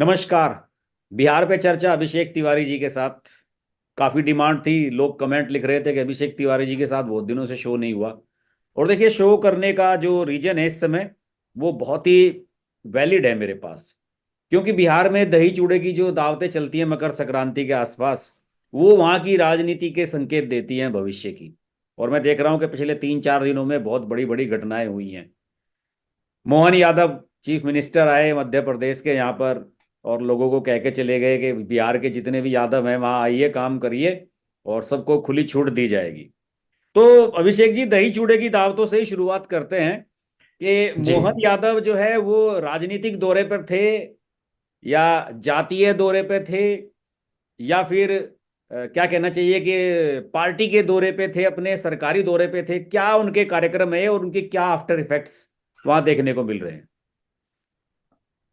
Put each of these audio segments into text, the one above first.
नमस्कार। बिहार पे चर्चा अभिषेक तिवारी जी के साथ। काफी डिमांड थी, लोग कमेंट लिख रहे थे कि अभिषेक तिवारी जी के साथ बहुत दिनों से शो नहीं हुआ। और देखिए, शो करने का जो रीजन है इस समय, वो बहुत ही वैलिड है मेरे पास। क्योंकि बिहार में दही चूड़े की जो दावतें चलती हैं मकर संक्रांति के आसपास, वो वहाँ की राजनीति के संकेत देती हैं भविष्य की। और मैं देख रहा हूँ कि पिछले 3-4 दिनों में बहुत बड़ी बड़ी घटनाएं हुई हैं। मोहन यादव चीफ मिनिस्टर आए मध्य प्रदेश के यहाँ पर, और लोगों को कह के चले गए कि बिहार के जितने भी यादव हैं वहाँ आइए, काम करिए, और सबको खुली छूट दी जाएगी। तो अभिषेक जी, दही चूड़े की दावतों से ही शुरुआत करते हैं कि जी। मोहन यादव जो है वो राजनीतिक दौरे पर थे, या जातीय दौरे पे थे, या फिर क्या कहना चाहिए कि पार्टी के दौरे पे थे, अपने सरकारी दौरे पे थे। क्या उनके कार्यक्रम है और उनके क्या आफ्टर इफेक्ट्स वहां देखने को मिल रहे हैं?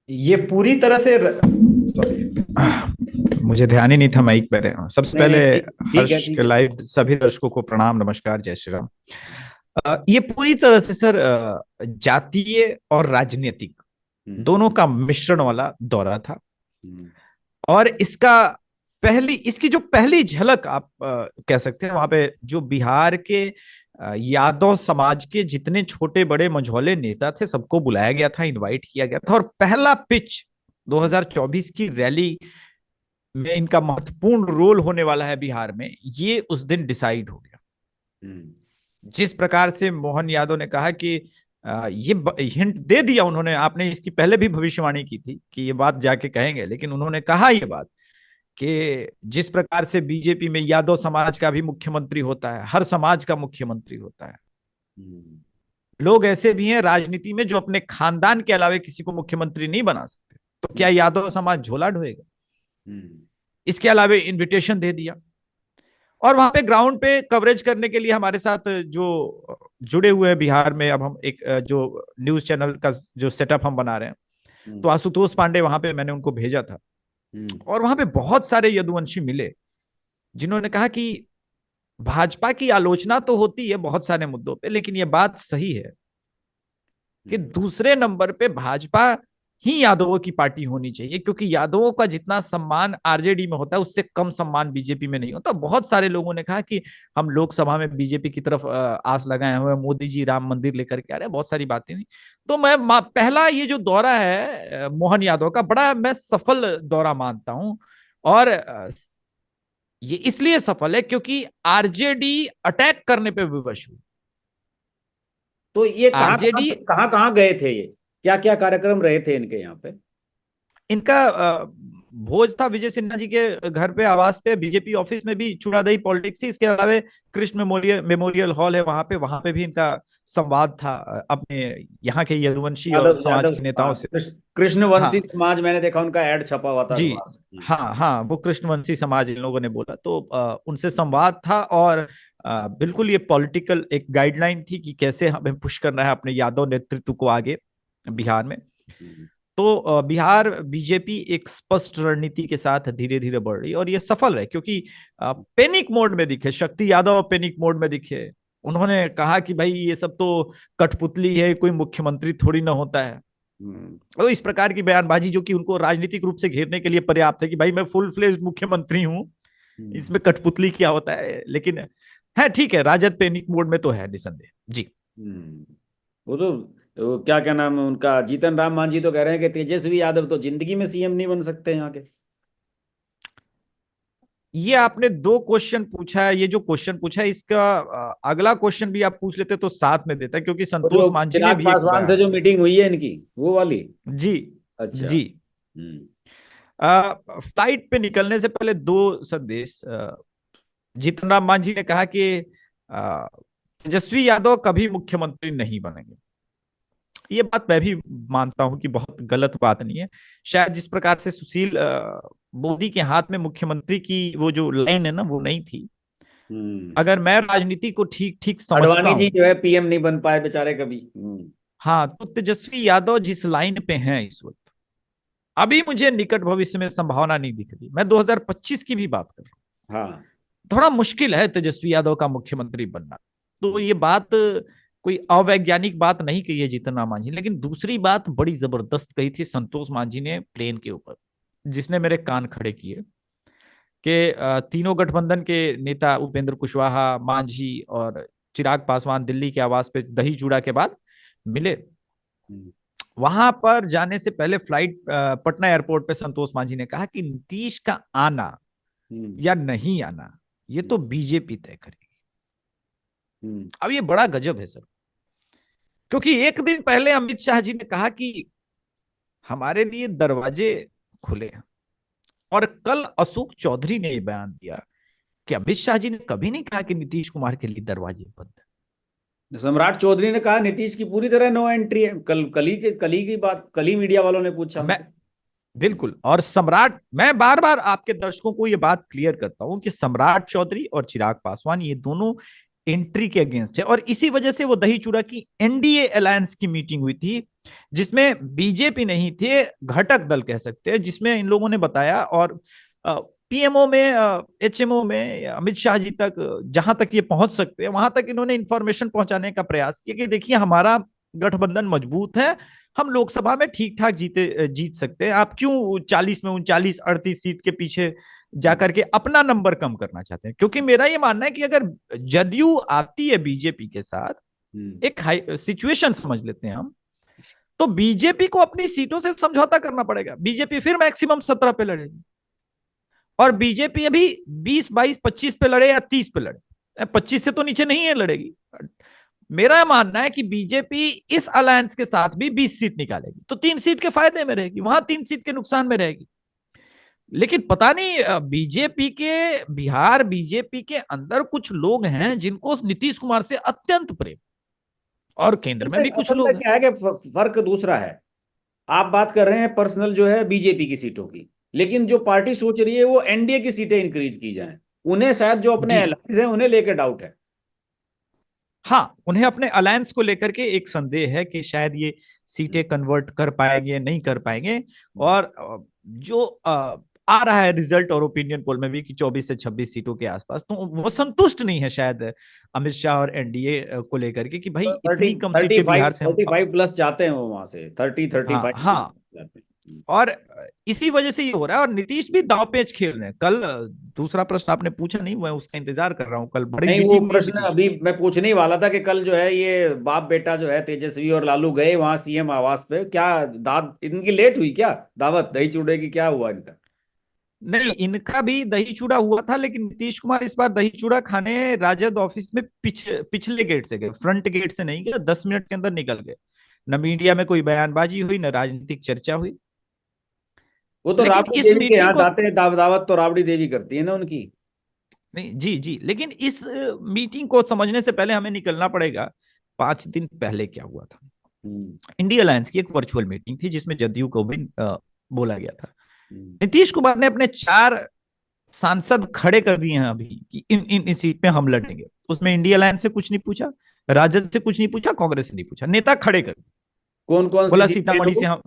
ये पूरी तरह से सॉरी, मुझे ध्यान ही नहीं था माइक पर है। सबसे नहीं पहले नहीं, ठीक ठीक है, हर्ष ठीक के है। लाइव सभी दर्शकों को प्रणाम, नमस्कार, जय श्री राम। ये पूरी तरह से सर जातीय और राजनीतिक हम्म। दोनों का मिश्रण वाला दौरा था। हम्म। और इसकी जो पहली झलक आप कह सकते हैं, वहां पे जो बिहार के यादव समाज के जितने छोटे बड़े मझौले नेता थे सबको बुलाया गया था, इनवाइट किया गया था। और पहला पिच 2024 की रैली में इनका महत्वपूर्ण रोल होने वाला है बिहार में, ये उस दिन डिसाइड हो गया। हम्म। जिस प्रकार से मोहन यादव ने कहा कि ये हिंट दे दिया उन्होंने, आपने इसकी पहले भी भविष्यवाणी की थी कि ये बात जाके कहेंगे, लेकिन उन्होंने कहा ये बात कि जिस प्रकार से बीजेपी में यादव समाज का भी मुख्यमंत्री होता है, हर समाज का मुख्यमंत्री होता है। हम्म। लोग ऐसे भी हैं राजनीति में जो अपने खानदान के अलावा किसी को मुख्यमंत्री नहीं बना सकते, तो क्या यादव समाज झोला ढोएगा? हम्म। इसके अलावा इनविटेशन दे दिया। और वहां पे ग्राउंड पे कवरेज करने के लिए हमारे साथ जो जुड़े हुए हैं बिहार में, अब हम एक जो न्यूज चैनल का जो सेटअप हम बना रहे हैं, हम्म। तो आशुतोष पांडे वहां पे मैंने उनको भेजा था। हम्म। और वहां पे बहुत सारे यदुवंशी मिले जिन्होंने कहा कि भाजपा की आलोचना तो होती है बहुत सारे मुद्दों पे, लेकिन ये बात सही है कि हम्म। दूसरे नंबर पे भाजपा ही यादवों की पार्टी होनी चाहिए, क्योंकि यादवों का जितना सम्मान आरजेडी में होता है उससे कम सम्मान बीजेपी में नहीं होता। बहुत सारे लोगों ने कहा कि हम लोकसभा में बीजेपी की तरफ आस लगाए हुए, मोदी जी राम मंदिर लेकर के आ रहे हैं, बहुत सारी बातें नहीं। तो मैं पहला ये जो दौरा है मोहन यादव का, बड़ा मैं सफल दौरा मानता हूं। और ये इसलिए सफल है क्योंकि आरजेडी अटैक करने पे विवश हुई। तो ये कहाँ कहाँ आरजेडी, कहाँ कहाँ गए थे ये? क्या क्या कार्यक्रम रहे थे इनके यहाँ पे? इनका भोज था विजय सिन्हा जी के घर पे, आवास पे, बीजेपी ऑफिस में भी चूड़ा दही पॉलिटिक्स थी। इसके अलावा कृष्ण मेमोरियल मेमोरियल हॉल है वहां पे भी इनका संवाद था अपने यहाँ के यदुवंशी और यादव समाज यादव के नेताओं से। कृष्णवंशी हाँ समाज, मैंने देखा उनका ऐड छपा हुआ था जी। अखबार में। जी। हाँ हाँ, वो कृष्णवंशी समाज इन लोगों ने बोला, तो उनसे संवाद था। और बिल्कुल ये पॉलिटिकल एक गाइडलाइन थी कि कैसे हमें पुश करना है अपने यादव नेतृत्व को आगे बिहार में। हम्म। तो बिहार बीजेपी एक स्पष्ट रणनीति के साथ धीरे धीरे बढ़ रही है, और ये सफल है क्योंकि पैनिक मोड में दिखे शक्ति यादव, पैनिक मोड में दिखे। उन्होंने कहा कि भाई ये सब तो कठपुतली है, कोई मुख्यमंत्री थोड़ी ना होता है। हम्म। तो इस प्रकार की बयानबाजी जो कि उनको राजनीतिक रूप से घेरने के लिए पर्याप्त है कि भाई मैं फुल फ्लेज्ड मुख्यमंत्री हूं, हम्म। इसमें कठपुतली क्या होता है। लेकिन है ठीक है, राजद पैनिक मोड में तो है निसंदेह जी। हम्म। वो क्या क्या नाम है उनका, जीतन राम मांझी तो कह रहे हैं कि तेजस्वी यादव तो जिंदगी में सीएम नहीं बन सकते यहाँ के। ये आपने दो क्वेश्चन पूछा है, ये जो क्वेश्चन पूछा है इसका अगला क्वेश्चन भी आप पूछ लेते तो साथ में देता, क्योंकि वो जो संतोष मांझी ने चिराग भी एक पासवान से जो मीटिंग हुई है इनकी, वो वाली? जी अच्छा। जी। हम्म। फ्लाइट पे निकलने से पहले दो संदेश जीतन राम मांझी ने कहा कि अ, तेजस्वी यादव कभी मुख्यमंत्री नहीं बनेंगे। ये बात मैं भी मानता हूं कि बहुत गलत बात नहीं है। शायद जिस प्रकार से सुशील मोदी के हाथ में मुख्यमंत्री की वो जो लाइन है ना, वो नहीं थी। हम्म। अगर मैं राजनीति को ठीक ठीक समझता अडवाणी जी हूँ, जो है पीएम नहीं बन पाए बेचारे कभी। हम्म। हाँ, तो तेजस्वी यादव जिस लाइन पे हैं इस वक्त, अभी मुझे निकट भविष्य में संभावना नहीं दिख रही। मैं 2025 की भी बात कर रहा हूँ, हाँ। थोड़ा मुश्किल है तेजस्वी यादव का मुख्यमंत्री बनना। तो ये बात कोई अवैज्ञानिक बात नहीं कही है जीतन राम मांझी, लेकिन दूसरी बात बड़ी जबरदस्त कही थी संतोष मांझी ने प्लेन के ऊपर। जिसने मेरे कान खड़े किए कि तीनों गठबंधन के नेता उपेंद्र कुशवाहा, मांझी और चिराग पासवान दिल्ली के आवास पे दही चूड़ा के बाद मिले। हम्म, वहां पर जाने से पहले फ्लाइट पटना एयरपोर्ट पे संतोष मांझी ने कहा कि नीतीश का आना हम्म, या नहीं आना ये तो बीजेपी तय करेगी। हम्म, अब ये बड़ा गजब है सर, क्योंकि एक दिन पहले अमित शाह जी ने कहा कि हमारे लिए दरवाजे खुले हैं, और कल अशोक चौधरी ने यह बयान दिया कि अमित शाह जी ने कभी नहीं कहा कि नीतीश कुमार के लिए दरवाजे बंद है। सम्राट चौधरी ने कहा नीतीश की पूरी तरह नो एंट्री है। कल ही की बात, कल ही मीडिया वालों ने पूछा मैं उनसे। बिल्कुल, और सम्राट, मैं बार बार आपके दर्शकों को यह बात क्लियर करता हूं कि सम्राट चौधरी और चिराग पासवान ये दोनों एंट्री के अगेंस्ट है, और इसी वजह से वो दही चूड़ा की एनडीए अलायंस की मीटिंग हुई थी, जिसमें बीजेपी नहीं थे, घटक दल कह सकते हैं, जिसमें इन लोगों ने बताया, और पीएमओ में, एचएमओ में, अमित शाह जी तक जहां तक ये पहुंच सकते हैं वहां तक इन्होंने इंफॉर्मेशन पहुंचाने का प्रयास किया कि देखिए हमारा गठबंधन मजबूत है, हम लोकसभा में ठीक ठाक जीत सकते हैं, आप क्यों 40 में 39 38 सीट के पीछे जाकर के अपना नंबर कम करना चाहते हैं। क्योंकि मेरा ये मानना है कि अगर जदयू आती है बीजेपी के साथ, हम्म, एक हाई सिचुएशन समझ लेते हैं हम, तो बीजेपी को अपनी सीटों से समझौता करना पड़ेगा, बीजेपी फिर मैक्सिमम 17 पे लड़ेगी, और बीजेपी अभी 20 22 25 पे लड़े या 30 पे लड़े, 25 से तो नीचे नहीं है लड़ेगी। मेरा मानना है कि बीजेपी इस अलायंस के साथ भी 20 सीट निकालेगी, तो 3 सीट के फायदे में रहेगी, वहां 3 सीट के नुकसान में रहेगी। लेकिन पता नहीं बीजेपी के, बिहार बीजेपी के अंदर कुछ लोग हैं जिनको नीतीश कुमार से अत्यंत प्रेम, और केंद्र में भी कुछ असल में लोग हैं। क्या है कि फर्क दूसरा है। आप बात कर रहे हैं पर्सनल जो है बीजेपी की सीटों की, लेकिन जो पार्टी सोच रही है वो एनडीए की सीटें इंक्रीज की जाएं। उन्हें शायद जो अपने जी एलाइंस हैं उन्हें लेकर डाउट है। हाँ, उन्हें अपने अलायंस को लेकर के एक संदेह है कि शायद ये सीटें कन्वर्ट कर पाएंगे नहीं कर पाएंगे। और जो आ रहा है रिजल्ट और ओपिनियन पोल में भी कि 24 से 26 सीटों के आसपास, तो वो संतुष्ट नहीं है शायद अमित शाह और एनडीए को लेकर के कि भाई थर्टी इतनी कम थर्टी सीटें फाइव बिहार से हम। 35 प्लस जाते हैं वो, वहां से 30 हाँ 35 हाँ, जाते हैं। और इसी वजह से ये हो रहा है, और नीतीश भी दांव पेच खेल रहे हैं। कल दूसरा प्रश्न आपने पूछा नहीं, मैं उसका इंतजार कर रहा हूँ, कल बड़ी नहीं, वो मीटिंग हुई है प्रश्न नीतीश अभी मैं पूछने ही वाला था कि कल जो है ये बाप बेटा जो है तेजस्वी और लालू गए वहां सीएम आवास पे, क्या दाद इनकी लेट हुई क्या? दावत दही चूड़े की क्या हुआ इनका? नहीं, इनका भी दही चूड़ा हुआ था, लेकिन नीतीश कुमार इस बार दही चूड़ा खाने राजद ऑफिस में पिछले गेट से गए, फ्रंट गेट से नहीं गए, 10 मिनट के अंदर निकल गए। न मीडिया में कोई बयानबाजी हुई, न राजनीतिक चर्चा हुई। वो तो लेकिन राबड़ी इस देवी के मीटिंग यहाँ को, जाते हैं, दावत तो राबड़ी देवी करती है ना उनकी। नहीं जी जी, लेकिन इस मीटिंग को समझने से पहले हमें निकलना पड़ेगा 5 दिन पहले क्या हुआ था। हम्म, इंडिया अलायंस की एक वर्चुअल मीटिंग थी जिसमें जदयू को भी बोला गया था। हम्म, नीतीश कुमार ने अपने 4 सांसद खड़े कर दिए हैं अभी कि इन सीट पे हम लड़ेंगे। उसमें इंडिया अलायंस से कुछ नहीं पूछा, राजद से कुछ नहीं पूछा, कांग्रेस से नहीं पूछा, नेता खड़े कर दिए। कौन कौन सी बोला सीट है सीतामढ़ी से लोगों? हम,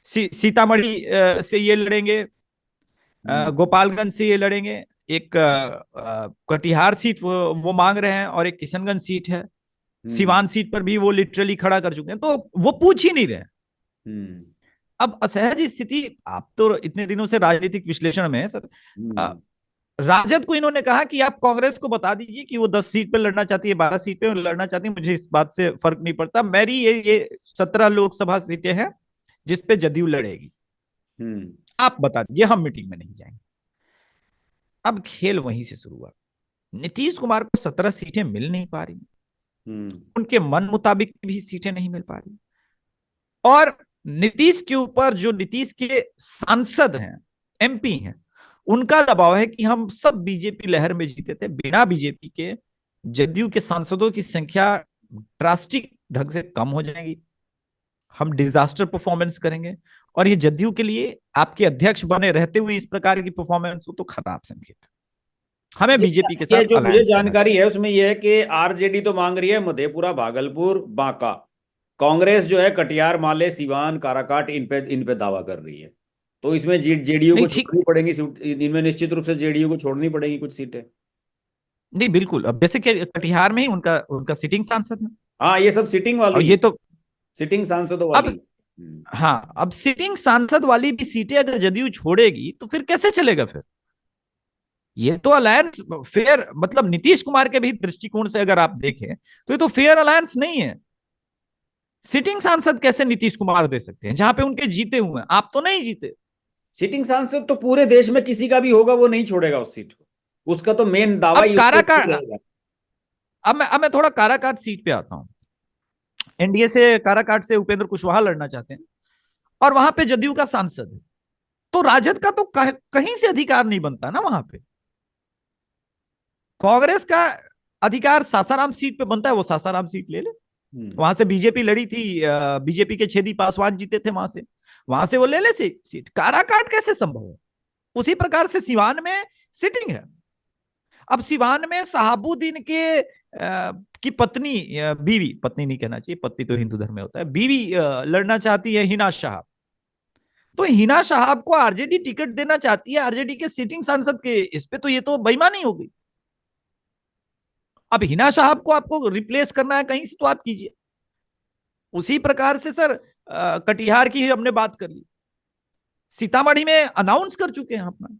सीतामढ़ी से ये लड़ेंगे, हम्म, गोपालगंज से ये लड़ेंगे, एक कटिहार सीट वो मांग रहे हैं, और एक किशनगंज सीट है, हम्म, सिवान सीट पर भी वो लिटरली खड़ा कर चुके हैं, तो वो पूछ ही नहीं रहे। हम्म, अब असहज स्थिति, आप तो इतने दिनों से राजनीतिक विश्लेषण में है सर। हम्म। राजद को इन्होंने कहा कि आप कांग्रेस को बता दीजिए कि वो 10 सीट पे लड़ना चाहती है, 12 सीट पे लड़ना चाहती है, मुझे इस बात से फर्क नहीं पड़ता, मेरी ये 17 लोकसभा सीटें हैं जिसपे जदयू लड़ेगी, हम्म, आप बता दीजिए, हम मीटिंग में नहीं जाएंगे। अब खेल वहीं से शुरू हुआ। नीतीश कुमार को 17 सीटें मिल नहीं पा रही, हम्म, उनके मन मुताबिक भी सीटें नहीं मिल पा रही, और नीतीश के ऊपर जो नीतीश के सांसद हैं, एमपी हैं, उनका दबाव है कि हम सब बीजेपी लहर में जीते थे, बिना बीजेपी के जदयू के सांसदों की संख्या ड्रास्टिक ढंग से कम हो जाएगी, हम डिजास्टर परफॉर्मेंस करेंगे, और ये जदयू के लिए आपके अध्यक्ष बने रहते हुए इस प्रकार की परफॉर्मेंस हो तो खराब संकेत है। हमें ये बीजेपी के ये साथ जो मुझे अलायंस करना जानकारी चाहिए। है उसमें यह है कि आरजेडी तो मांग रही है मधेपुरा, भागलपुर, बांका। कांग्रेस जो है कटिहार, माले, सीवान, काराकाट, इन पे दावा कर रही है। तो इसमें जेडीयू नहीं को ठीक, छोड़नी पड़ेंगी इनमें निश्चित रूप से जेडीयू को छोड़नी पड़ेगी कुछ सीटें। नहीं बिल्कुल, अब जैसे कि कटिहार में ही उनका उनका सिटिंग सांसद है, हाँ, ये सब सिटिंग और वाली, ये तो सिटिंग सांसदों अब वाली। हाँ, अब सिटिंग सांसद वाली भी सीटें अगर जदयू छोड़ेगी तो फिर कैसे चलेगा फिर? ये तो अलायंस फेयर, मतलब नीतीश कुमार के भी दृष्टिकोण से अगर आप देखें तो ये तो फेयर अलायंस नहीं है। सिटिंग सांसद कैसे नीतीश कुमार दे सकते हैं जहां पे उनके जीते हुए हैं? आप तो नहीं जीते। सिटिंग सांसद तो पूरे देश में किसी का भी होगा वो नहीं छोड़ेगा उस सीट को, उसका तो मेन दावा अब ही उसके ऊपर काराकाट, रहेगा। अब मैं थोड़ा काराकाट सीट पे आता हूं। एनडीए से काराकाट से उपेंद्र कुशवाहा लड़ना चाहते हैं और वहां पे जदयू का सांसद है, तो राजद का तो कहीं से अधिकार नहीं बनता ना वहां पे। कांग्रेस का अधिकार सासाराम सीट पे बनता है, वो सासाराम सीट ले ले। वहां से बीजेपी लड़ी थी, बीजेपी के छेदी पासवान जीते थे वहां से वो ले ले सीट। काराकाट कैसे संभव है? उसी प्रकार से सिवान में सिटिंग है। अब सिवान में शहाबुद्दीन के की पत्नी, बीवी, पत्नी नहीं कहना चाहिए, पत्नी तो हिंदू धर्म में होता है, बीवी लड़ना चाहती है, हिना शाह। तो हिना साहब को आरजेडी टिकट देना चाहती है, आरजेडी के सिटिंग सांसद के इस पे, तो ये तो बेईमानी हो गई। अब हिना साहब को आपको रिप्लेस करना है कहीं से तो आप कीजिए। उसी प्रकार से सर, कटिहार की हमने बात कर ली, सीतामढ़ी में अनाउंस कर चुके हैं अपना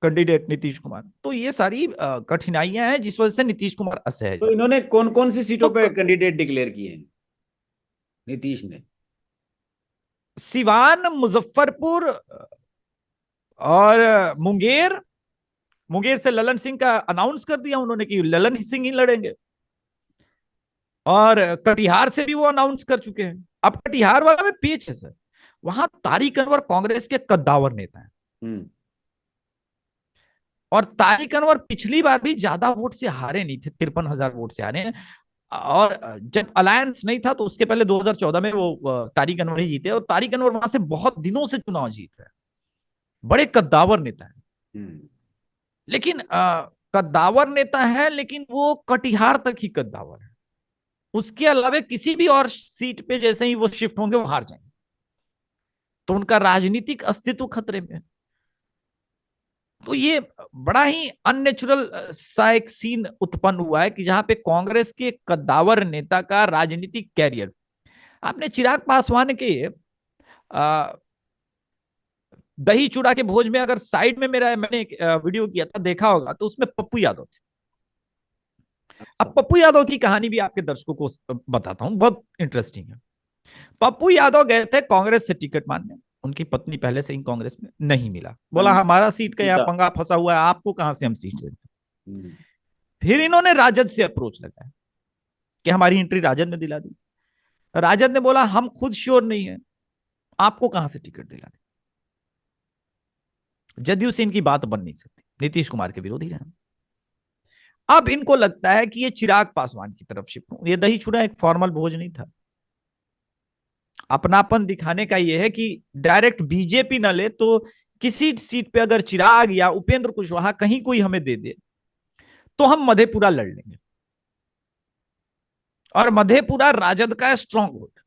कैंडिडेट नीतीश कुमार। तो ये सारी कठिनाइयां हैं जिस वजह से नीतीश कुमार असहज तो है। इन्होंने कौन कौन सी सीटों पे तो कैंडिडेट डिक्लेयर किए हैं नीतीश ने? सिवान, मुजफ्फरपुर और मुंगेर। मुंगेर से ललन सिंह का अनाउंस कर दिया उन्होंने कि ललन सिंह ही लड़ेंगे। और कटिहार से भी वो अनाउंस कर चुके हैं। अब कटिहार वाला में पेच है सर, वहां तारिक अनवर कांग्रेस के कद्दावर नेता है, हम्म। और तारिक अनवर पिछली बार भी ज्यादा वोट से हारे नहीं थे, 53,000 वोट से हारे हैं। और जब अलायंस नहीं था तो उसके पहले 2014 में वो तारिक अनवर ही जीते, और तारिक अनवर वहां से बहुत दिनों से चुनाव जीत रहे हैं, बड़े कद्दावर नेता है। हम्म। लेकिन कद्दावर नेता है, लेकिन वो कटिहार तक ही कद्दावर है। उसके अलावा किसी भी और सीट पे जैसे ही वो शिफ्ट होंगे वो हार जाएंगे, तो उनका राजनीतिक अस्तित्व खतरे में है। तो ये बड़ा ही अननेचुरल सा एक सीन उत्पन्न हुआ है कि जहां पे कांग्रेस के कद्दावर नेता का राजनीतिक कैरियर। आपने चिराग पासवान के आ, दही चूड़ा के भोज में, अगर साइड में मैंने एक वीडियो किया था, देखा होगा, तो उसमें पप्पू यादव थे। अच्छा। अब पप्पू यादव की कहानी भी आपके दर्शकों को बताता हूं, बहुत इंटरेस्टिंग है। पप्पू यादव गए थे कांग्रेस से टिकट मांगने, उनकी पत्नी पहले से ही कांग्रेस में, नहीं मिला, बोला हमारा सीट का यहाँ सीता। पंगा फंसा हुआ है, आपको कहां से हम सीट देते। हम्म। फिर इन्होंने राजद से अप्रोच लगाया कि हमारी एंट्री राजद ने दिला दी। राजद ने बोला हम खुद श्योर नहीं है, आपको कहां से टिकट दिला दी। जदयू से इनकी बात बन नहीं सकती, नीतीश कुमार के विरोधी रहे। अब इनको लगता है कि ये चिराग पासवान की तरफ शिफ्ट हो। ये दही चूड़ा एक फॉर्मल भोज नहीं था, अपनापन दिखाने का ये है कि डायरेक्ट बीजेपी ना ले तो किसी सीट पे अगर चिराग या उपेंद्र कुशवाहा कहीं कोई हमें दे दे तो हम मधेपुरा लड़ लेंगे, और मधेपुरा राजद का स्ट्रांग होल्ड।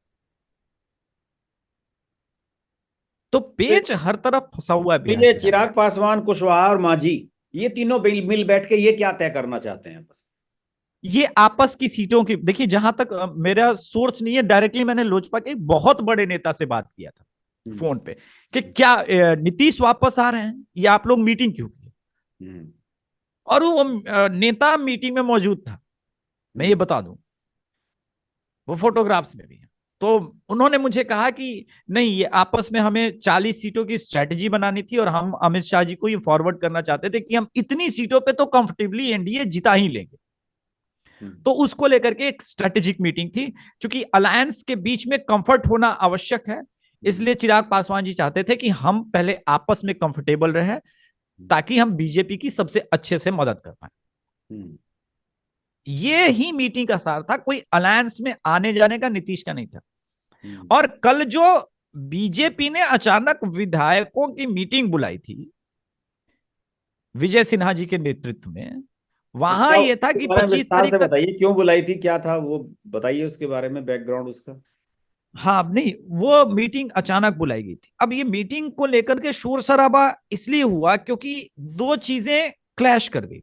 तो पेच हर तरफ फंसा हुआ है बिहार ये की चिराग राजनीति। पासवान, कुशवाहा और मांझी, ये तीनों मिल बैठ के ये क्या तय करना चाहते हैं बस? ये आपस की सीटों की, देखिए जहां तक मेरा सोर्स नहीं है, डायरेक्टली मैंने लोजपा के बहुत बड़े नेता से बात किया था फोन पे कि क्या नीतीश वापस आ रहे हैं या आप लोग मीटिंग क्यों की। हम्म। और वो नेता मीटिंग में मौजूद था, मैं ये बता दूं, वो फोटोग्राफ्स में भी है। तो उन्होंने मुझे कहा कि नहीं, ये आपस में हमें 40 सीटों की स्ट्रेटजी बनानी थी और हम अमित शाह जी को ये फॉरवर्ड करना चाहते थे कि हम इतनी सीटों पे तो कंफर्टेबली एनडीए जिता ही लेंगे। तो उसको लेकर के एक स्ट्रेटेजिक मीटिंग थी, क्योंकि अलायंस के बीच में कंफर्ट होना आवश्यक है। इसलिए चिराग पासवान जी चाहते थे कि हम पहले आपस में कंफर्टेबल रहे, ताकि हम बीजेपी की सबसे अच्छे से मदद कर पाए। ये ही मीटिंग का सार था, कोई अलायंस में आने जाने का नीतीश का नहीं था। और कल जो बीजेपी ने अचानक विधायकों की मीटिंग बुलाई थी विजय सिन्हा जी के नेतृत्व में, वहां उसका यह था उसके कि बारे में 25 विस्तार से तारीख तक। बताइए, क्यों बुलाई थी, क्या था वो? बताइए उसके बारे में, बैकग्राउंड उसका। हाँ, नहीं, वो मीटिंग अचानक बुलाई गई थी। अब ये मीटिंग को लेकर के शोर शराबा इसलिए हुआ क्योंकि दो चीजें क्लैश कर गई।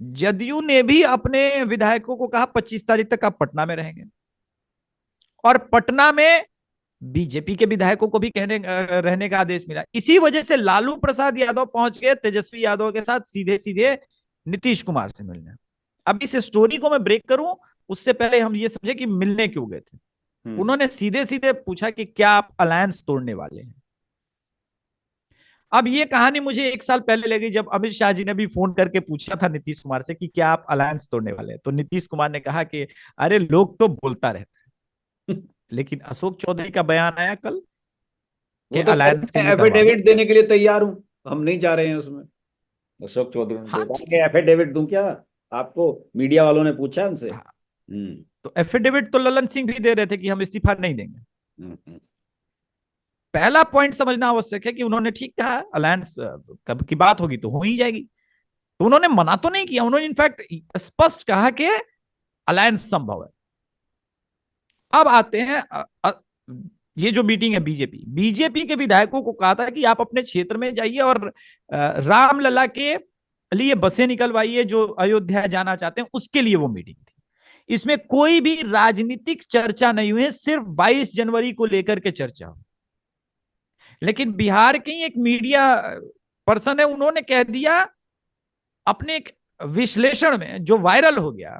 जदयू ने भी अपने विधायकों को कहा 25 तारीख तक आप पटना में रहेंगे, और पटना में बीजेपी के विधायकों को भी रहने का आदेश मिला। इसी वजह से लालू प्रसाद यादव पहुंच गए तेजस्वी यादव के साथ सीधे सीधे नीतीश कुमार से मिलने। अब इस स्टोरी को मैं ब्रेक करूं उससे पहले हम ये समझे कि मिलने क्यों गए थे। उन्होंने सीधे सीधे पूछा कि क्या आप अलायंस तोड़ने वाले हैं। अब ये कहानी मुझे 1 साल पहले लगी जब अमित शाह जी ने भी फोन करके पूछा था नीतीश कुमार से कि क्या आप अलायंस तोड़ने वाले हैं। तो नीतीश कुमार ने कहा कि अरे लोग तो बोलता रहता है। लेकिन अशोक चौधरी का बयान आया कल कि वो तो अलायंस के लिए दरवाजा। एफिडेविट देने के लिए तैयार हूं, हम नहीं जा रहे हैं उसमें। अशोक चौधरी ने हाँ तो कहा ठीक कि है। एफिडेविट दूं क्या आपको, मीडिया वालों ने पूछा उनसे। हाँ, हम्म। तो एफिडेविट तो ललन सिंह भी दे रहे थे कि हम इस्तीफा नहीं देंगे। हम्म। पहला पॉइंट समझना आवश्यक है कि उन्होंने ठीक कहा अलायंस कब की बात होगी तो हो ही जाएगी। तो उन्होंने मना तो नहीं किया, उन्होंने इनफैक्ट स्पष्ट कहा कि अलायंस संभव है। अब आते हैं ये जो मीटिंग है बीजेपी के विधायकों को कहा था कि आप अपने क्षेत्र में जाइए और रामलला के लिए बसें निकलवाइए जो अयोध्या जाना चाहते हैं, उसके लिए वो मीटिंग थी। इसमें कोई भी राजनीतिक चर्चा नहीं हुई, सिर्फ 22 जनवरी को लेकर के चर्चा। लेकिन बिहार के ही एक मीडिया पर्सन है, उन्होंने कह दिया अपने एक विश्लेषण में जो वायरल हो गया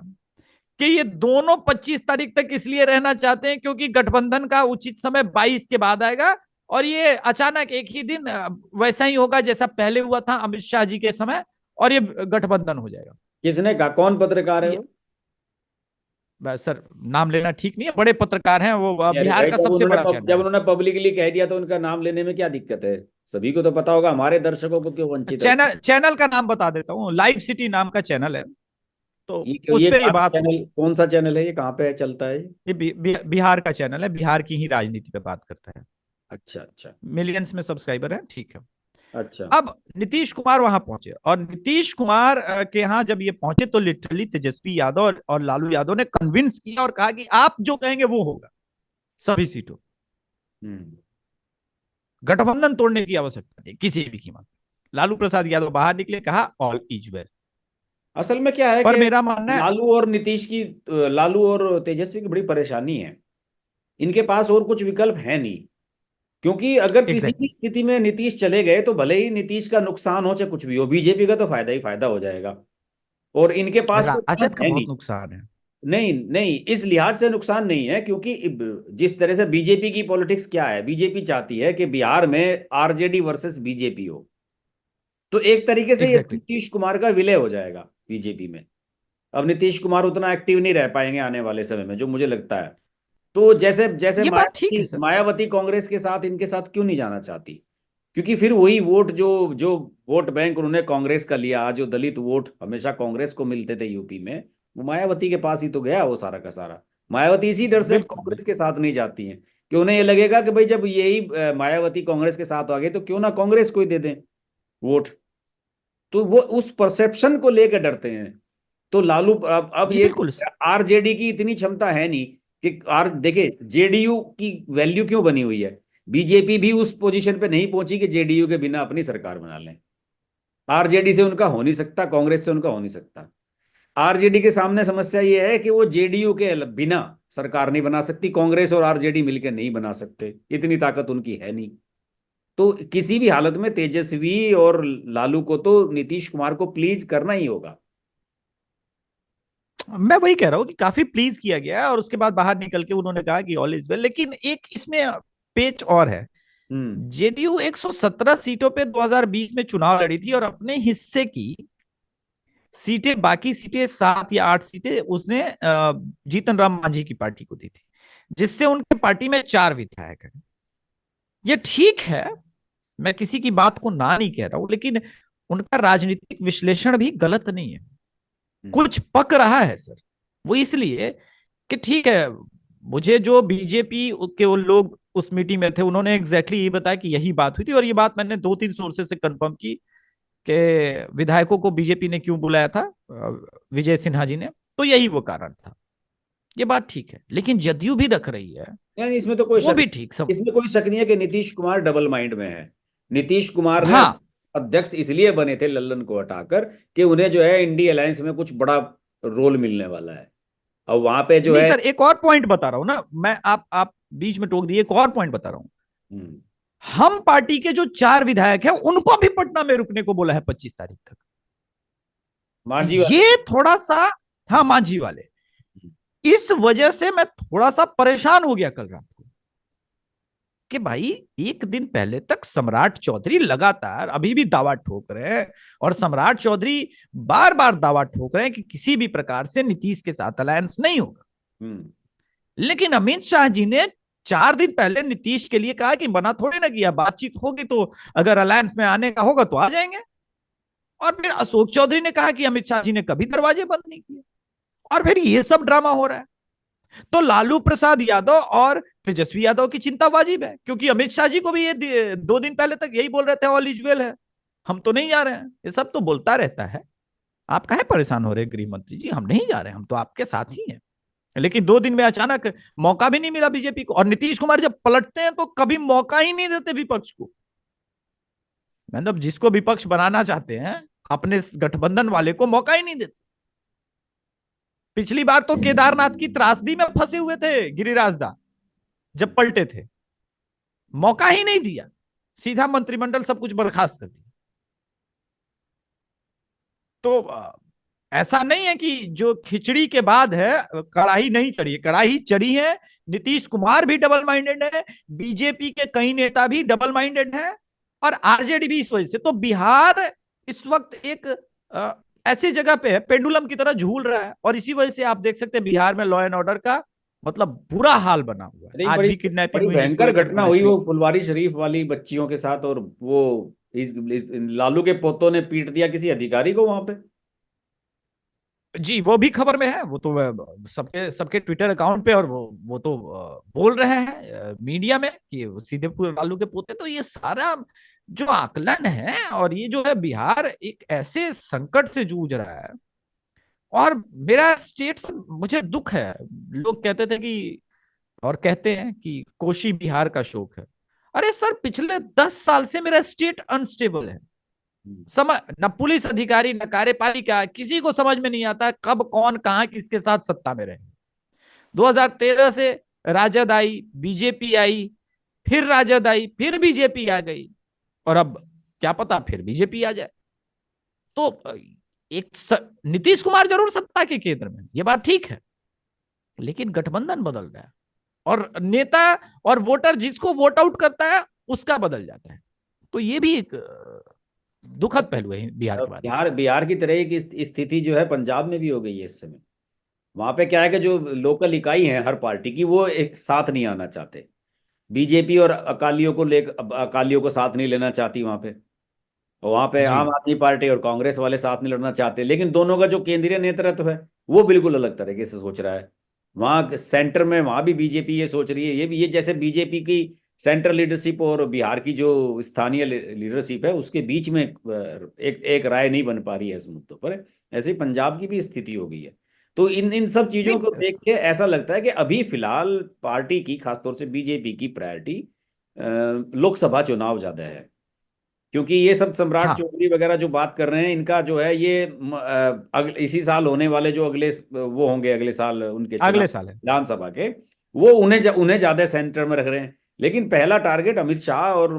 कि ये दोनों 25 तारीख तक इसलिए रहना चाहते हैं क्योंकि गठबंधन का उचित समय 22 के बाद आएगा और ये अचानक एक ही दिन वैसा ही होगा जैसा पहले हुआ था अमित शाह जी के समय, और ये गठबंधन हो जाएगा। किसने कहा, कौन पत्रकार है ये वो? सर नाम लेना ठीक नहीं है, बड़े पत्रकार हैं वो, अरे बिहार भाई, का सबसे बड़ा चैनल जब है। उन्होंने पब्लिकली कह दिया तो उनका नाम लेने में क्या दिक्कत है? सभी को तो पता होगा, हमारे दर्शकों को क्यों वंचित रखें? चैनल का नाम बता देता हूँ, लाइव सिटी नाम का चैनल है। तो उस ये पर ये कहाँ का बात हुई। चैनल, कौन सा चैनल है ये, कहाँ पे चलता है ये? ये बिहार का चैनल है, बिहार की ही राजनीति पे बात करता है। अच्छा अच्छा। मिलियंस में सब्सक्राइबर है, ठीक है। अच्छा। अब नीतीश कुमार वहां पहुंचे और नीतीश कुमार के यहाँ जब ये पहुंचे तो लिटरली तेजस्वी यादव और लालू यादव ने कन्विंस किया और कहा कि आप जो कहेंगे वो होगा सभी सीटों। हम्म। गठबंधन तोड़ने की आवश्यकता नहीं किसी भी कीमत। लालू प्रसाद यादव बाहर निकले, कहा ऑल इज वेल। असल में क्या है पर कि मेरा मानना है, लालू और तेजस्वी की बड़ी परेशानी है, इनके पास और कुछ विकल्प है नहीं। क्योंकि अगर किसी भी एग्जैक्टली स्थिति में नीतीश चले गए तो भले ही नीतीश का नुकसान हो चाहे कुछ भी हो, बीजेपी का तो फायदा ही फायदा हो जाएगा। और इनके पास कोई खास राजद का है बहुत नहीं। नुकसान है। नहीं नहीं, इस लिहाज से नुकसान नहीं है, क्योंकि जिस तरह से बीजेपी की पॉलिटिक्स क्या है, बीजेपी चाहती है कि बिहार में आरजेडी वर्सेस बीजेपी हो। तो एक तरीके से ये एग्जैक्टली नीतीश कुमार का विलय हो जाएगा बीजेपी में। अब नीतीश कुमार उतना एक्टिव नहीं रह पाएंगे आने वाले समय में, जो मुझे लगता है। तो जैसे जैसे ये बात ठीक है मायावती सर। मायावती कांग्रेस के साथ, इनके साथ क्यों नहीं जाना चाहती? क्योंकि फिर वही वोट, जो जो वोट बैंक उन्होंने कांग्रेस का लिया, जो दलित वोट हमेशा कांग्रेस को मिलते थे यूपी में, वो मायावती के पास ही तो गया वो सारा का सारा। मायावती इसी डर से अब बिल्कुल कांग्रेस बिल्कुल। के साथ नहीं जाती हैं कि उन्हें ये लगेगा कि भाई जब यही मायावती कांग्रेस के साथ आ गए तो क्यों ना कांग्रेस को ही दे दें वोट। तो वो उस परसेप्शन को लेकर डरते हैं। तो लालू अब ये ये बिल्कुल आरजेडी की इतनी क्षमता है नहीं कि आर देखिए जेडीयू की वैल्यू क्यों बनी हुई है। बीजेपी भी उस पोजीशन पे नहीं पहुंची कि जेडीयू के बिना अपनी सरकार बना लें। आरजेडी से उनका हो नहीं सकता, कांग्रेस से उनका हो नहीं सकता। आरजेडी के सामने समस्या ये है कि वो जेडीयू के बिना सरकार नहीं बना सकती, कांग्रेस और आरजेडी मिलकर नहीं बना सकते, इतनी ताकत उनकी है नहीं। तो किसी भी हालत में तेजस्वी और लालू को तो नीतीश कुमार को प्लीज करना ही होगा। मैं वही कह रहा हूँ कि काफी प्लीज किया गया है और उसके बाद बाहर निकल के उन्होंने कहा कि ऑल इज वेल। लेकिन एक इसमें पेच और है। हम्म। जेडीयू 117 सीटों पे 2020 में चुनाव लड़ी थी और अपने हिस्से की सीटें, बाकी सीटें 7 या 8 सीटें उसने जीतन राम मांझी की पार्टी को दी थी, जिससे उनके पार्टी में 4 विधायक हैं। ये ठीक है, मैं किसी की बात को ना नहीं कह रहा हूं, लेकिन उनका राजनीतिक विश्लेषण भी गलत नहीं है। हम्म। कुछ पक रहा है सर, वो इसलिए कि ठीक है, मुझे जो बीजेपी के वो लोग उस मीटिंग में थे उन्होंने एग्जैक्टली ये बताया कि यही बात हुई थी, और ये बात मैंने 2-3 सोर्सेज से कंफर्म की कि विधायकों को बीजेपी ने क्यों बुलाया था, विजय सिन्हा जी ने, तो यही वो कारण था। ये बात ठीक है, लेकिन जदयू भी रख रही है, यानी इसमें तो कोई वो शक, भी ठीक सब। इसमें कोई शक नहीं है कि नीतीश कुमार डबल माइंड में है। नीतीश कुमार ने हाँ अध्यक्ष इसलिए बने थे लल्लन को हटाकर कि उन्हें जो है इंडी अलायंस में कुछ बड़ा रोल मिलने वाला है। अब वहां पे जो नहीं है। सर, एक और पॉइंट बता रहा हूं ना मैं, आप बीच में टोक दिए, एक और पॉइंट बता रहा हूं। हम्म। हम पार्टी के जो 4 विधायक हैं उनको भी पटना में रुकने को बोला है 25 तारीख तक। मांझी वाले। ये थोड़ा सा, हाँ मांझी वाले, इस वजह से मैं थोड़ा सा परेशान हो गया कल रात को कि भाई एक दिन पहले तक सम्राट चौधरी लगातार अभी भी दावा ठोक रहे हैं, और सम्राट चौधरी बार बार दावा ठोक रहे हैं कि किसी भी प्रकार से नीतीश के साथ अलायंस नहीं होगा। हम्म। लेकिन अमित शाह जी ने 4 दिन पहले नीतीश के लिए कहा कि मना थोड़ी ना किया, बातचीत होगी तो अगर अलायंस में आने का होगा तो आ जाएंगे। और फिर अशोक चौधरी ने कहा कि अमित शाह जी ने कभी दरवाजे बंद नहीं किए, और फिर ये सब ड्रामा हो रहा है। तो लालू प्रसाद यादव और तेजस्वी यादव की चिंता वाजिब है, क्योंकि अमित शाह जी को भी ये 2 दिन पहले तक यही बोल रहे थे ऑल इज वेल है, हम तो नहीं जा रहे हैं। ये सब तो बोलता रहता है, आप काहे परेशान हो रहे गृह मंत्री जी, हम नहीं जा रहे हैं, हम तो आपके साथ ही हैं। लेकिन 2 दिन में अचानक मौका भी नहीं मिला बीजेपी को, और नीतीश कुमार जब पलटते हैं तो कभी मौका ही नहीं देते विपक्ष को। मतलब जिसको विपक्ष बनाना चाहते हैं अपने गठबंधन वाले को मौका ही नहीं देते। पिछली बार तो केदारनाथ की त्रासदी में फंसे हुए थे गिरिराज दा, जब पलटे थे मौका ही नहीं दिया, सीधा मंत्रिमंडल सब कुछ बर्खास्त कर दिया। तो ऐसा नहीं है कि जो खिचड़ी के बाद है कड़ाही नहीं चढ़ी है, कड़ाही चढ़ी है। नीतीश कुमार भी डबल माइंडेड है, बीजेपी के कई नेता भी डबल माइंडेड है, और आरजेडी भी। इस वजह से तो बिहार इस वक्त एक ऐसी जगह पे है, पेंडुलम की तरह झूल रहा है, और इसी वजह से आप देख सकते हैं बिहार में लॉ एंड ऑर्डर का मतलब बुरा हाल बना हुआ है। अरे आज बड़ी भी किडनैपिंग बड़ी हुई जिसको भयंकर लेकर घटना पुलिस हुई भी। वो फुलवारी शरीफ वाली बच्चियों के साथ, और वो लालू के पोतों ने पीट दिया किसी अधिकारी को वहां पे। जी वो भी खबर में है, वो तो सबके सबके ट्विटर अकाउंट पे, और वो तो बोल रहे हैं मीडिया में कि सीधे लालू के पोते। तो ये सारा जो आकलन है, और ये जो है बिहार एक ऐसे संकट से जूझ रहा है, और मेरा स्टेट से मुझे दुख है। लोग कहते थे कि, और कहते हैं कि कोशी बिहार का शोक है। अरे सर पिछले 10 साल से मेरा स्टेट अनस्टेबल है। समझ न पुलिस अधिकारी न कार्यपालिका, किसी को समझ में नहीं आता कब कौन कहां किसके साथ सत्ता में रहे। 2013 से राजद आई, बीजेपी आई, फिर राजद आई, फिर बीजेपी आ गई, और अब क्या पता फिर बीजेपी आ जाए। तो नीतीश कुमार जरूर सत्ता के केंद्र में, ये बात ठीक है, लेकिन गठबंधन बदल रहा है, और नेता और वोटर जिसको वोट आउट करता है उसका बदल जाता है। तो ये भी एक दुखद पहलू है बिहार के बारे में। बिहार बिहार की तरह एक स्थिति जो है पंजाब में भी हो गई है इस समय। वहां पे क्या है कि जो लोकल इकाई है हर पार्टी की, वो एक साथ नहीं आना चाहते। बीजेपी और अकालियों को अकालियों को साथ नहीं लेना चाहती वहां पे। और वहां पे जी आम आदमी पार्टी और कांग्रेस वाले साथ नहीं लड़ना चाहते, लेकिन दोनों का जो केंद्रीय नेतृत्व है वो बिल्कुल अलग तरीके से सोच रहा है। वहां सेंटर में वहां भी बीजेपी ये सोच रही है, ये भी ये जैसे बीजेपी की सेंट्रल लीडरशिप और बिहार की जो स्थानीय लीडरशिप है उसके बीच में एक एक राय नहीं बन पा रही है इस मुद्दों पर। ऐसे ही पंजाब की भी स्थिति हो गई है। तो इन इन सब चीजों को नहीं। देख के ऐसा लगता है कि अभी फिलहाल पार्टी की, खासतौर से बीजेपी की प्रायोरिटी लोकसभा चुनाव ज्यादा है। क्योंकि ये सब सम्राट हाँ चौधरी वगैरह जो बात कर रहे हैं, इनका जो है ये इसी साल होने वाले जो अगले वो होंगे अगले साल उनके चुनाव अगले साल है। विधानसभा के, वो उन्हें ज्यादा सेंटर में रख रहे हैं। लेकिन पहला टारगेट अमित शाह और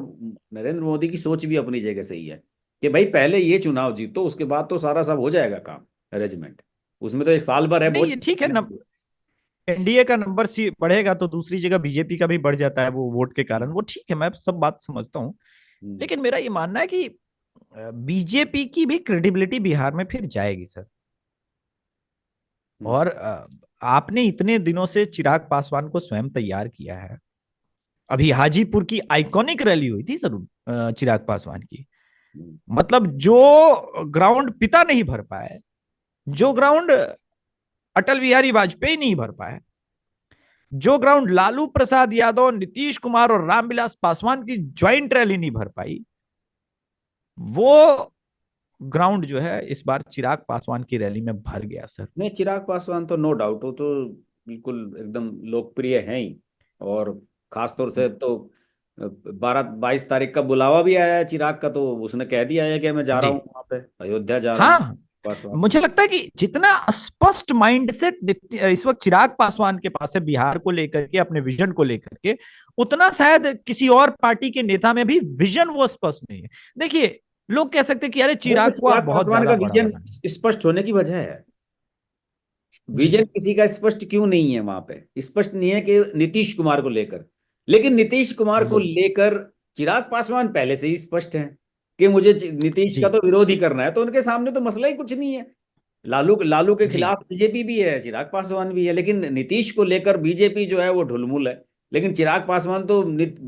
नरेंद्र मोदी की सोच भी अपनी जगह सही है कि भाई पहले ये चुनाव जीतो, उसके बाद तो सारा सब हो जाएगा काम अरेंजमेंट। उसमें तो एक साल भर है, नहीं बहुत ये ठीक है ना, एनडीए का नंबर सी बढ़ेगा तो दूसरी जगह बीजेपी का भी बढ़ जाता है वो वोट के कारण, वो ठीक है, मैं सब बात समझता हूँ। हम्म। लेकिन मेरा ये मानना है कि बीजेपी की भी क्रेडिबिलिटी बिहार में फिर जाएगी सर। हम्म। और आपने इतने दिनों से चिराग पासवान को स्वयं तैयार किया है। अभी हाजीपुर की आइकॉनिक रैली हुई थी सर चिराग पासवान की। हम्म। मतलब जो ग्राउंड पिता नहीं भर पाए, जो ग्राउंड अटल बिहारी वाजपेयी नहीं भर पाए, जो ग्राउंड लालू प्रसाद यादव, नीतीश कुमार और रामविलास पासवान की ज्वाइंट रैली नहीं भर पाई, वो ग्राउंड जो है इस बार चिराग पासवान की रैली में भर गया सर। नहीं, चिराग पासवान तो नो डाउट हो तो बिल्कुल एकदम लोकप्रिय है ही। और खास तौर से तो 12-22 तारीख का बुलावा भी आया है चिराग का, तो उसने कह दिया है कि मैं जा रहा जी हूँ वहां पे, अयोध्या जा रहा हूँ। हाँ, पासवान। मुझे लगता है कि जितना स्पष्ट माइंडसेट इस वक्त चिराग पासवान के पास है बिहार को लेकर के, अपने विजन को लेकर के, उतना शायद किसी और पार्टी के नेता में भी विजन वो स्पष्ट नहीं है। देखिए, लोग कह सकते हैं कि अरे वो तो चिराग को आप चिराग बहुत पासवान का ज्यादा बड़ा विजन बना है। स्पष्ट होने की वजह है। जी विजन किसी का स्पष्ट क्यों नहीं है वहां पे? स्पष्ट नहीं है कि नीतीश कुमार को लेकर, लेकिन नीतीश कुमार को हम्म, लेकर चिराग पासवान पहले से ही स्पष्ट है कि मुझे नीतीश जी का तो विरोध ही करना है, तो उनके सामने तो मसला ही कुछ नहीं है। लालू लालू के जी खिलाफ बीजेपी भी है, चिराग पासवान भी है, लेकिन नीतीश को लेकर बीजेपी जो है वो ढुलमुल है। लेकिन चिराग पासवान तो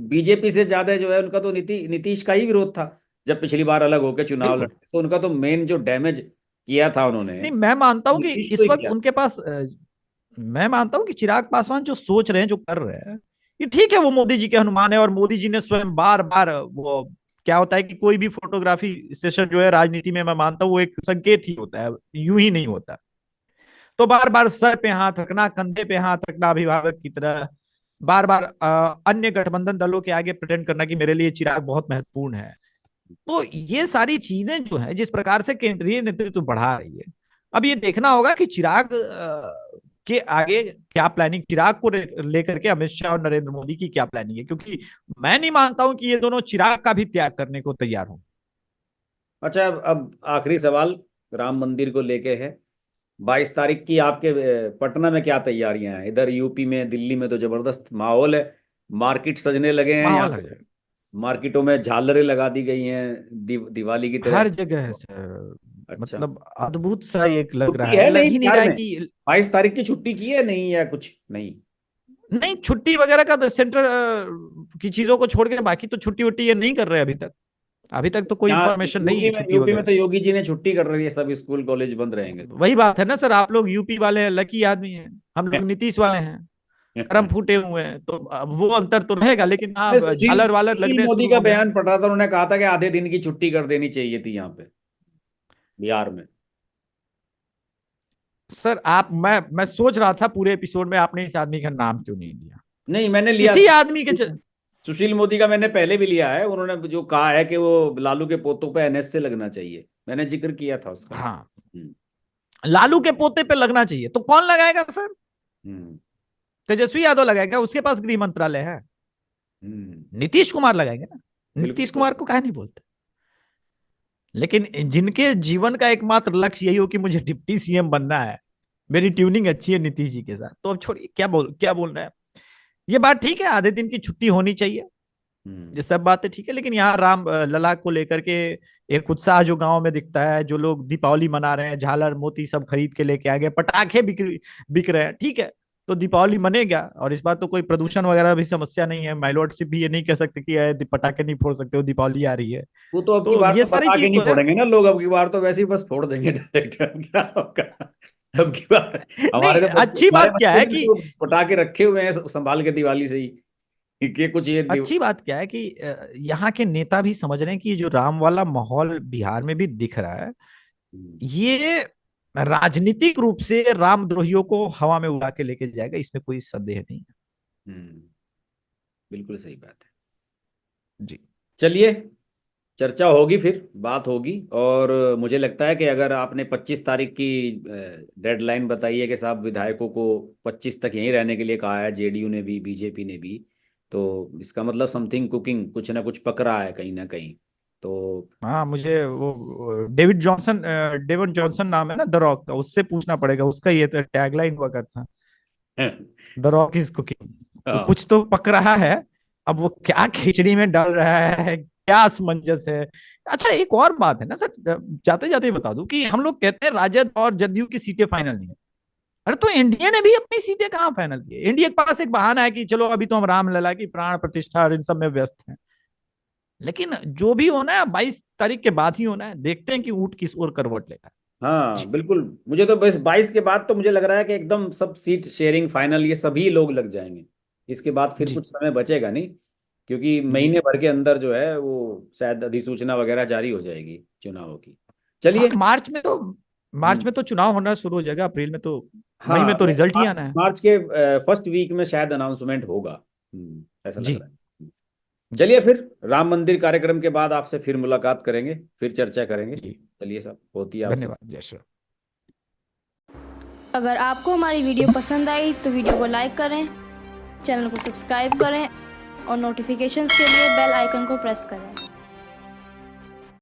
बीजेपी से ज्यादा जो है उनका तो नीतीश का ही विरोध था। जब पिछली बार अलग होकर चुनाव बिल्कुल। लड़े तो उनका तो मेन जो डैमेज किया था उन्होंने, नहीं, मैं मानता हूं कि नीतीश को इस ही वक्त किया। उनके पास मैं मानता हूं कि चिराग पासवान जो सोच रहे हैं, जो कर रहे हैं, ये ठीक है। वो मोदी जी के हनुमान है, और मोदी जी ने स्वयं बार बार वो, क्या होता है कि कोई भी फोटोग्राफी सेशन जो है राजनीति में, मैं मानता हूं वो एक संकेत ही होता है, यूं ही नहीं होता। तो बार बार सर पे हाथ रखना, कंधे पे हाथ रखना अभिभावक की तरह, बार बार अन्य गठबंधन दलों के आगे प्रेटेंड करना कि मेरे लिए चिराग बहुत महत्वपूर्ण है। तो ये सारी चीजें जो है, जिस प्रकार से केंद्रीय नेतृत्व बढ़ा रही है, अब ये देखना होगा कि चिराग के आगे क्या प्लानिंग, चिराग को लेकर के अमित शाह और नरेंद्र मोदी की क्या प्लानिंग है, क्योंकि मैं नहीं मानता हूं कि ये दोनों चिराग का भी त्याग करने को तैयार हों। अच्छा, अब आखिरी सवाल राम मंदिर को लेके है। 22 तारीख की आपके पटना में क्या तैयारियां हैं? इधर यूपी में, दिल्ली में तो जबरदस्त माहौल है, मार्केट सजने लगे हैं यहाँ माहौल हर पे। जगह, मार्केटों में झालरें लगा दी गई हैं दिवाली की तरह। हर जगह है सर। अच्छा, मतलब अद्भुत सा एक लग रहा छुट्टी है, है लग नहीं ही नहीं बिहार रहा है में? कि 22 तारीख की छुट्टी की है नहीं, या कुछ नहीं? नहीं, छुट्टी वगैरह का तो सेंटर की चीजों को छोड़ के बाकी तो छुट्टी वुट्टी ये नहीं कर रहे अभी तक। अभी तक तो कोई यहाँ इंफॉर्मेशन नहीं यूपी है में, छुट्टी यूपी में वगैरह तो की। योगी जी ने छुट्टी कर रही है, सब स्कूल कॉलेज बंद रहेंगे तो। वही बात है ना सर, आप लोग यूपी वाले हैं, लकी आदमी हैं, हम लोग नीतीश वाले हैं, कर्म फूटे हुए हैं, तो अब वो अंतर तो रहेगा, लेकिन हाँ मैं सुशील झालर वालर सुशील लगने मोदी शुरू का हो गए। बयान पढ़ रहा था, उन्होंने कहा था कि आधे दिन की छुट्टी कर देनी चाहिए थी यहाँ पे बिहार में। सर आप, मैं सोच रहा था पूरे एपिसोड में आपने इस आदमी का नाम क्यों नहीं लिया। नहीं, मैंने लिया। इसी आदमी के सुशील मोदी का मैंने पहले भी लिया है, उन्होंने जो कहा है कि वो लालू के पोतों पे एनएस से लगना चाहिए, मैंने जिक्र किया था उसका। हाँ, हम्म। लालू के पोते पे लगना चाहिए, तो कौन लगाएगा सर? हम्म। तेजस्वी यादव लगाएगा, उसके पास गृह मंत्रालय है। हम्म। नीतीश कुमार लगाएंगे ना, बिल्कुल नीतीश कुमार सही। को काहे नहीं बोलते? लेकिन जिनके जीवन का एकमात्र लक्ष्य यही हो कि मुझे डिप्टी सीएम बनना है, मेरी ट्यूनिंग अच्छी है नीतीश जी के साथ, तो अब छोड़िए क्या बोल रहे हैं। ये बात ठीक है, आधे दिन की छुट्टी होनी चाहिए, हम्म। ये सब बातें ठीक है, लेकिन यहाँ राम लला को लेकर के एक उत्साह जो गांव में दिखता है, जो लोग दीपावली मना रहे हैं, झालर मोती सब खरीद के लेके आ गए, पटाखे बिक रहे हैं, ठीक है, तो दीपावली मनेगा। और इस बार तो कोई प्रदूषण वगैरह भी समस्या नहीं है, माइलॉर्डशिप भी ये नहीं कह सकते कि पटाखे नहीं फोड़ सकते हो, दीपावली आ रही है। वो तो अब की तो बार ये तो सारी बता के चीज नहीं तो है। फोड़ेंगे ना लोग, अब की बार तो वैसे ही बस फोड़ देंगे डायरेक्ट। क्या होगा अब की बार? नहीं, अच्छी हमारे बात क्या बच्चे है भी कि, तो पटाखे रखे हुए हैं संभाल के दिवाली से ही, कि कुछ ये अच्छी बात क्या है कि यहाँ के नेता भी समझ रहे हैं कि ये जो राम वाला माहौल बिहार में भी दिख रहा है, हम्म। ये राजनीतिक रूप से रामद्रोहियों को हवा में उड़ा के लेके जाएगा, इसमें कोई संदेह नहीं है। हम्म, बिल्कुल सही बात है। जी चलिए, चर्चा होगी, फिर बात होगी। और मुझे लगता है कि अगर आपने 25 तारीख की डेडलाइन बताई है कि साहब विधायकों को 25 तक यहीं रहने के लिए कहा है, जेडीयू ने भी बीजेपी ने भी, तो इसका मतलब समथिंग कुकिंग, कुछ ना कुछ पक रहा है कहीं ना कहीं। तो हाँ, मुझे वो डेविड जॉनसन नाम है ना द रॉक का, उससे पूछना पड़ेगा, उसका ये टैगलाइन हुआ करता, द रॉक इज कुकिंग। तो हाँ, कुछ तो पक रहा है, अब वो क्या खिचड़ी में डाल रहा है, क्या असमंजस है। अच्छा, एक और बात है ना सर, जाते जाते बता दूं कि हम लोग कहते हैं राजद और जदयू की सीटें फाइनल नहीं है। अरे तो एनडीए ने भी अपनी सीटें कहाँ फाइनल की? एनडीए के पास एक बहाना है कि चलो अभी तो हम रामलला की प्राण प्रतिष्ठा और इन सब में व्यस्त हैं, लेकिन जो भी होना है 22 तारीख के बाद ही होना है, देखते हैं कि ऊंट किस ओर करवट लेता है। हाँ, जी बिल्कुल। मुझे तो बस 22 के बाद तो मुझे लग रहा है कि एकदम सब सीट शेयरिंग फाइनल, ये सभी लोग लग जाएंगे। इसके बाद फिर जी कुछ समय बचेगा नहीं, क्योंकि जी। महीने भर के अंदर जो है वो शायद अधिसूचना वगैरह जारी हो जाएगी चुनावों की। हाँ, चलिए। मार्च हम्म। में तो चुनाव होना शुरू हो जाएगा, अप्रैल में तो, मई हाँ, में तो रिजल्ट ही मार्च आना है। मार्च के फर्स्ट वीक में शायद अनाउंसमेंट होगा। ऐसा लग जी रहा है। चलिए फिर राम मंदिर कार्यक्रम के बाद आपसे फिर मुलाकात करेंगे, फिर चर्चा करेंगे। जी चलिए साहब, होती है आपसे। धन्यवाद। जय श्री राम। अगर आपको हमारी वीडियो पसंद आई तो वीडियो को लाइक करें, चैनल को सब्सक्राइब करें और नोटिफिकेशंस के लिए बेल आइकन को प्रेस करें।